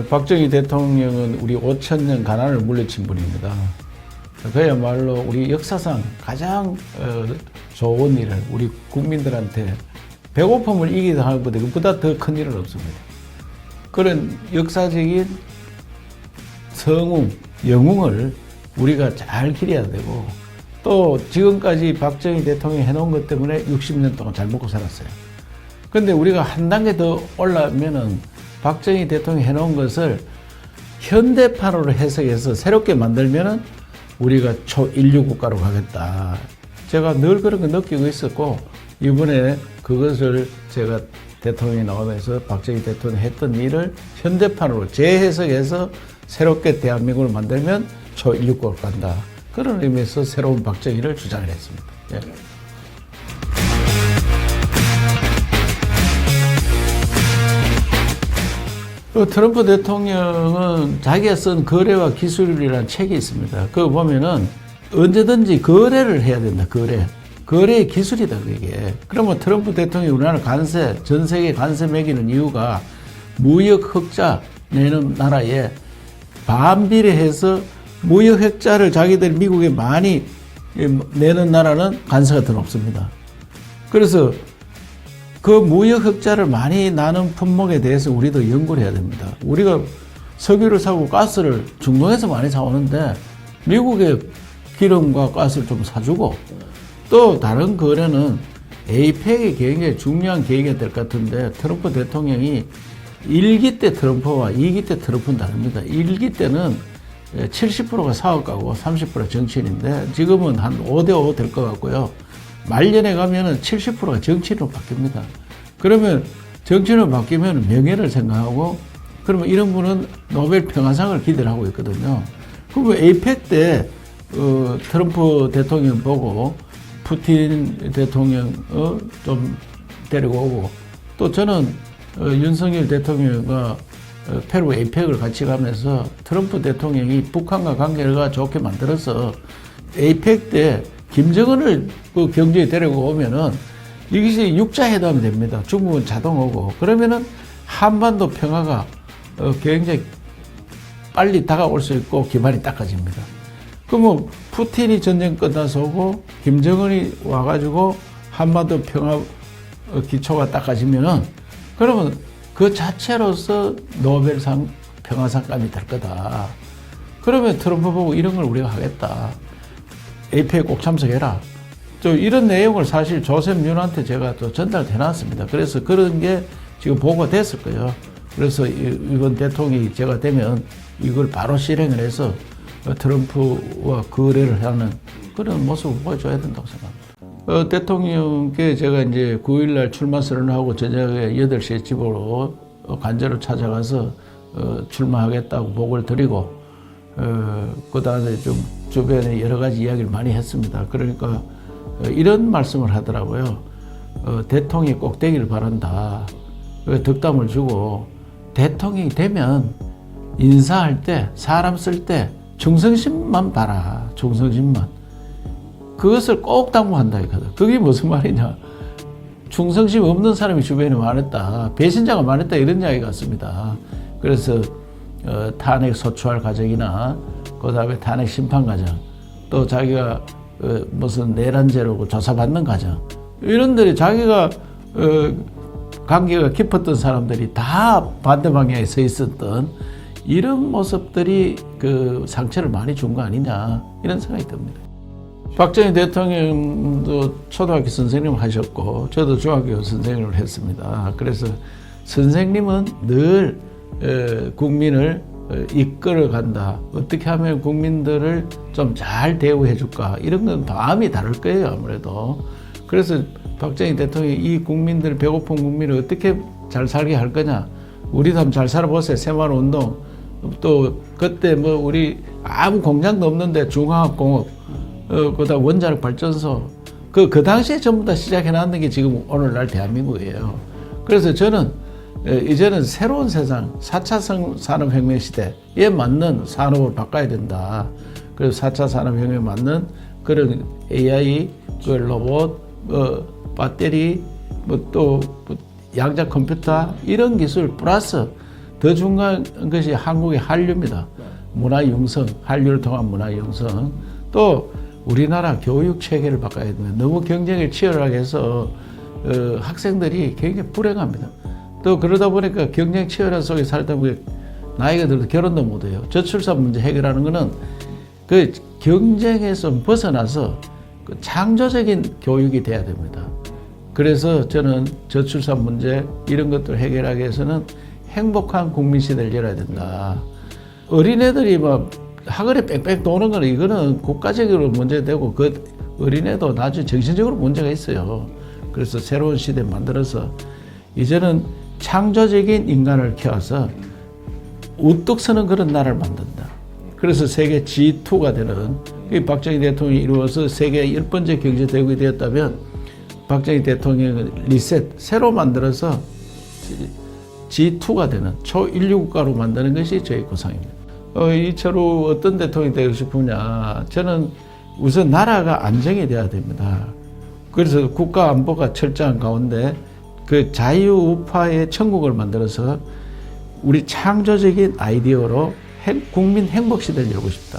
박정희 대통령은 우리 5,000년 가난을 물리친 분입니다. 그야말로 우리 역사상 가장 좋은 일을 우리 국민들한테 배고픔을 이기다 하는 것보다 그보다 더 큰 일은 없습니다. 그런 역사적인 성웅, 영웅을 우리가 잘 기려야 되고 또 지금까지 박정희 대통령이 해놓은 것 때문에 60년 동안 잘 먹고 살았어요. 그런데 우리가 한 단계 더 올라가면은 박정희 대통령이 해놓은 것을 현대판으로 해석해서 새롭게 만들면은 우리가 초인류 국가로 가겠다. 제가 늘 그런 거 느끼고 있었고 이번에 그것을 제가 대통령이 나오면서 박정희 대통령이 했던 일을 현대판으로 재해석해서 새롭게 대한민국을 만들면 초인류 국가로 간다. 그런 의미에서 새로운 박정희를 주장을 했습니다. 예. 트럼프 대통령은 자기가 쓴 거래와 기술이라는 책이 있습니다. 그거 보면은 언제든지 거래를 해야 된다. 거래의 기술이다, 그게. 그러면 트럼프 대통령이 우리나라 관세, 전 세계 관세 매기는 이유가 무역 흑자 내는 나라에 반비례해서 무역 흑자를 자기들 미국에 많이 내는 나라는 관세가 더 높습니다. 그래서 그 무역 흑자를 많이 나는 품목에 대해서 우리도 연구를 해야 됩니다. 우리가 석유를 사고 가스를 중동에서 많이 사오는데 미국의 기름과 가스를 좀 사주고 또 다른 거래는 에이펙이 굉장히 중요한 계기가 될 것 같은데 트럼프 대통령이 1기 때 트럼프와 2기 때 트럼프는 다릅니다. 1기 때는 70%가 사업가고 30%가 정치인인데 지금은 한 5대5 될 것 같고요. 말년에 가면은 70%가 정치인으로 바뀝니다. 그러면 정치인으로 바뀌면 명예를 생각하고 그러면 이런 분은 노벨 평화상을 기대를 하고 있거든요. 그러면 에이펙 때 트럼프 대통령 보고 푸틴 대통령 좀 데리고 오고 또 저는 윤석열 대통령과 페루 에이펙을 같이 가면서 트럼프 대통령이 북한과 관계가 좋게 만들어서 에이펙 때 김정은을 그 경주에 데리고 오면은 이것이 육자회담이 됩니다. 중국은 자동 오고 그러면은 한반도 평화가 굉장히 빨리 다가올 수 있고 기반이 닦아집니다. 그러면 푸틴이 전쟁 끝나서 오고 김정은이 와가지고 한반도 평화 기초가 닦아지면은 그러면 그 자체로서 노벨상 평화상감이 될 거다. 그러면 트럼프 보고 이런 걸 우리가 하겠다. 에이펙 꼭 참석해라. 또 이런 내용을 사실 조셉 윤한테 제가 또 전달해 놨습니다. 그래서 그런 게 지금 보고가 됐을 거예요. 그래서 이번 대통령이 제가 되면 이걸 바로 실행을 해서 트럼프와 거래를 하는 그런 모습을 보여줘야 된다고 생각합니다. 대통령께 제가 이제 9일날 출마 선언하고 저녁에 8시에 집으로 간절히 찾아가서 출마하겠다고 보고를 드리고 그 다음에 좀 주변에 여러 가지 이야기를 많이 했습니다. 그러니까 이런 말씀을 하더라고요. 대통령이 꼭 되기를 바란다. 덕담을 주고 대통령이 되면 인사할 때 사람 쓸 때 충성심만 봐라. 충성심만. 그것을 꼭 당부한다 이거든. 그게 무슨 말이냐. 충성심 없는 사람이 주변에 많았다. 배신자가 많았다 이런 이야기 같습니다. 그래서 탄핵 소추할 과정이나 그 다음에 탄핵 심판 과정 또 자기가 무슨 내란죄로 조사받는 과정 이런 데에 자기가 관계가 깊었던 사람들이 다 반대 방향에 서 있었던 이런 모습들이 그 상처를 많이 준 거 아니냐 이런 생각이 듭니다. 박정희 대통령도 초등학교 선생님 하셨고 저도 중학교 선생님을 했습니다. 그래서 선생님은 늘 국민을 이끌어 간다. 어떻게 하면 국민들을 좀 잘 대우해 줄까. 이런 건 마음이 다를 거예요, 아무래도. 그래서 박정희 대통령이 이 국민들, 배고픈 국민을 어떻게 잘 살게 할 거냐. 우리도 한번 잘 살아보세요. 새마을운동. 또 그때 뭐 우리 아무 공장도 없는데 중화학공업, 그다음 원자력 발전소. 그 당시에 전부 다 시작해 놨는 게 지금 오늘날 대한민국이에요. 그래서 저는 이제는 새로운 세상, 4차 산업혁명 시대에 맞는 산업을 바꿔야 된다. 그래서 4차 산업혁명에 맞는 그런 AI, 그 로봇, 배터리, 또 양자 컴퓨터 이런 기술 플러스 더 중요한 것이 한국의 한류입니다. 문화 융성, 한류를 통한 문화 융성. 또 우리나라 교육 체계를 바꿔야 됩니다. 너무 경쟁을 치열하게 해서 학생들이 굉장히 불행합니다. 또 그러다 보니까 경쟁 치열한 속에 살다 보니 나이가 들어도 결혼도 못해요. 저출산 문제 해결하는 거는 그 경쟁에서 벗어나서 그 창조적인 교육이 돼야 됩니다. 그래서 저는 저출산 문제 이런 것들 해결하기 위해서는 행복한 국민 시대를 열어야 된다. 어린애들이 막 학원에 뺑뺑 도는 거는 이거는 국가적으로 문제되고 그 어린애도 나중에 정신적으로 문제가 있어요. 그래서 새로운 시대 만들어서 이제는 창조적인 인간을 키워서 우뚝 서는 그런 나라를 만든다. 그래서 세계 G2가 되는 박정희 대통령이 이루어서 세계 10번째 경제대국이 되었다면 박정희 대통령은 리셋, 새로 만들어서 G2가 되는 초인류 국가로 만드는 것이 저희 구상입니다. 이처럼 어떤 대통령이 되고 싶으냐. 저는 우선 나라가 안정이 돼야 됩니다. 그래서 국가 안보가 철저한 가운데 그 자유우파의 천국을 만들어서 우리 창조적인 아이디어로 국민 행복 시대를 열고 싶다.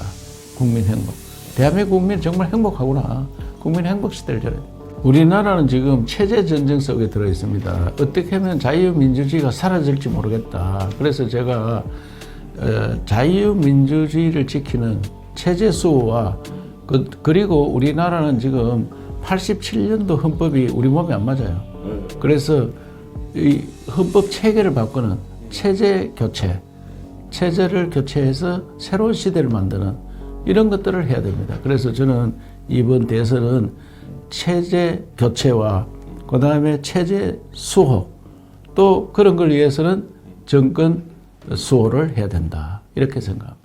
국민 행복. 대한민국 국민이 정말 행복하구나. 국민 행복 시대를 열어야 돼. 우리나라는 지금 체제 전쟁 속에 들어 있습니다. 어떻게 하면 자유민주주의가 사라질지 모르겠다. 그래서 제가 자유민주주의를 지키는 체제 수호와 그리고 우리나라는 지금 87년도 헌법이 우리 몸에 안 맞아요. 그래서 이 헌법 체계를 바꾸는 체제 교체, 체제를 교체해서 새로운 시대를 만드는 이런 것들을 해야 됩니다. 그래서 저는 이번 대선은 체제 교체와 그 다음에 체제 수호 또 그런 걸 위해서는 정권 수호를 해야 된다. 이렇게 생각합니다.